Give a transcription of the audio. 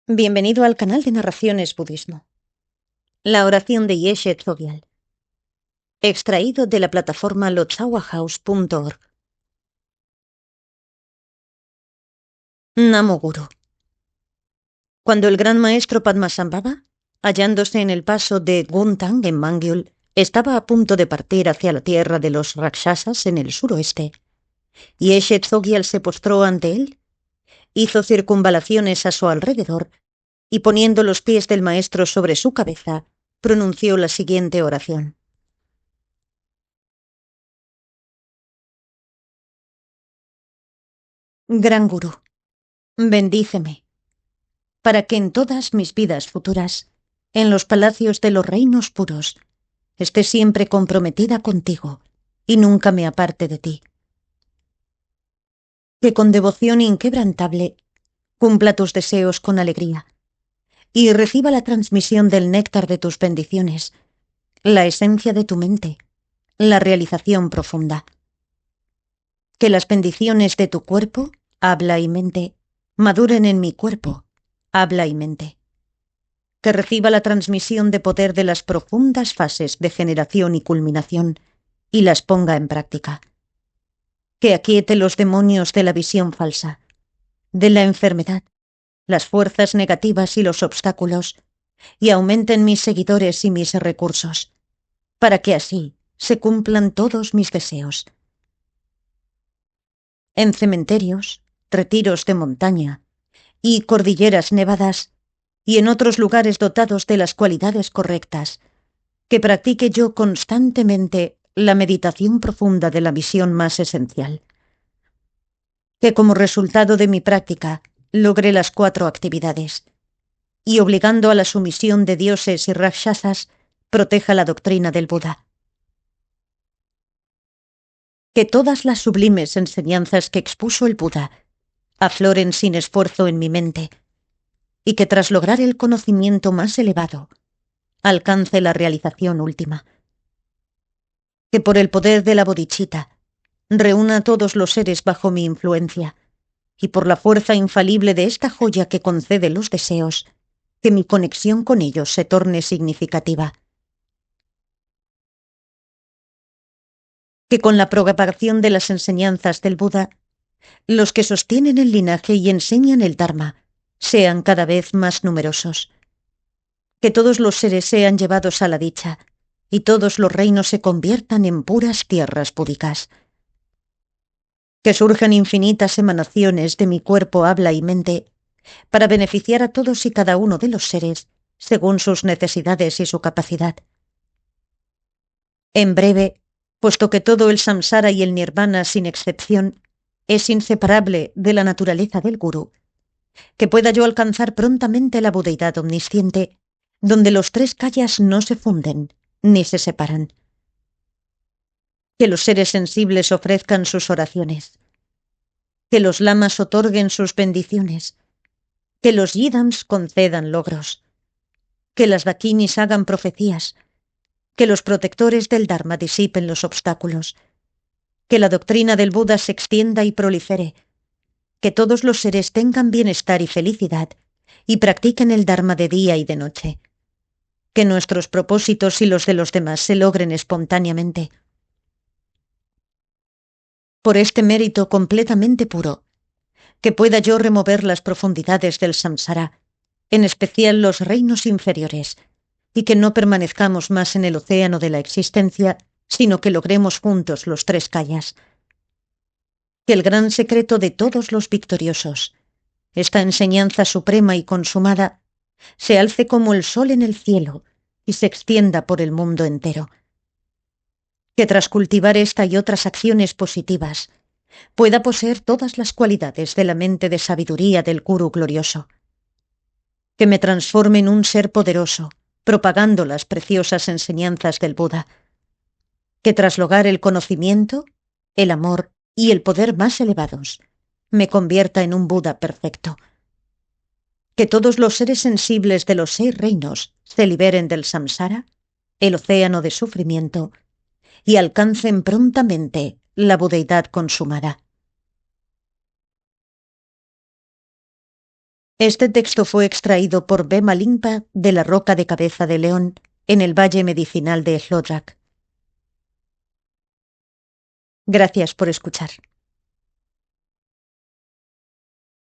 Bienvenido al canal de Narraciones Budismo. La oración de Yeshe Tzogyal. Extraído de la plataforma lotsawahouse.org. Namo Guru. Cuando el gran maestro Padmasambhava, hallándose en el paso de Guntang en Mangyul, estaba a punto de partir hacia la tierra de los Rakshasas en el suroeste, Yeshe Tzogyal se postró ante él, hizo circunvalaciones a su alrededor y, poniendo los pies del maestro sobre su cabeza, pronunció la siguiente oración. Gran Gurú, bendíceme, para que en todas mis vidas futuras, en los palacios de los reinos puros, esté siempre comprometida contigo y nunca me aparte de ti. Que con devoción inquebrantable cumpla tus deseos con alegría y reciba la transmisión del néctar de tus bendiciones, la esencia de tu mente, la realización profunda. Que las bendiciones de tu cuerpo, habla y mente, maduren en mi cuerpo, habla y mente. Que reciba la transmisión de poder de las profundas fases de generación y culminación y las ponga en práctica. Que aquiete los demonios de la visión falsa, de la enfermedad, las fuerzas negativas y los obstáculos, y aumenten mis seguidores y mis recursos, para que así se cumplan todos mis deseos. En cementerios, retiros de montaña y cordilleras nevadas, y en otros lugares dotados de las cualidades correctas, que practique yo constantemente la meditación profunda de la visión más esencial. Que como resultado de mi práctica logre las 4 actividades, y obligando a la sumisión de dioses y rakshasas, proteja la doctrina del Buda. Que todas las sublimes enseñanzas que expuso el Buda afloren sin esfuerzo en mi mente, y que tras lograr el conocimiento más elevado, alcance la realización última. Que por el poder de la bodhicitta reúna a todos los seres bajo mi influencia, y por la fuerza infalible de esta joya que concede los deseos, que mi conexión con ellos se torne significativa. Que con la propagación de las enseñanzas del Buda, los que sostienen el linaje y enseñan el Dharma sean cada vez más numerosos. Que todos los seres sean llevados a la dicha, y todos los reinos se conviertan en puras tierras búdicas. Que surjan infinitas emanaciones de mi cuerpo, habla y mente, para beneficiar a todos y cada uno de los seres, según sus necesidades y su capacidad. En breve, puesto que todo el samsara y el nirvana, sin excepción, es inseparable de la naturaleza del gurú, que pueda yo alcanzar prontamente la budeidad omnisciente, donde los 3 kayas no se funden ni se separan. Que los seres sensibles ofrezcan sus oraciones, que los lamas otorguen sus bendiciones, que los yidams concedan logros, que las dakinis hagan profecías, que los protectores del Dharma disipen los obstáculos, que la doctrina del Buda se extienda y prolifere, que todos los seres tengan bienestar y felicidad y practiquen el Dharma de día y de noche, que nuestros propósitos y los de los demás se logren espontáneamente. Por este mérito completamente puro, que pueda yo remover las profundidades del samsara, en especial los reinos inferiores, y que no permanezcamos más en el océano de la existencia, sino que logremos juntos los 3 kayas. Que el gran secreto de todos los victoriosos, esta enseñanza suprema y consumada, se alce como el sol en el cielo y se extienda por el mundo entero. Que tras cultivar esta y otras acciones positivas, pueda poseer todas las cualidades de la mente de sabiduría del Gurú glorioso. Que me transforme en un ser poderoso, propagando las preciosas enseñanzas del Buda. Que tras lograr el conocimiento, el amor y el poder más elevados, me convierta en un Buda perfecto. Que todos los seres sensibles de los 6 reinos se liberen del samsara, el océano de sufrimiento, y alcancen prontamente la budeidad consumada. Este texto fue extraído por Bema Limpa de la Roca de Cabeza de León, en el Valle Medicinal de Hlodrak. Gracias por escuchar.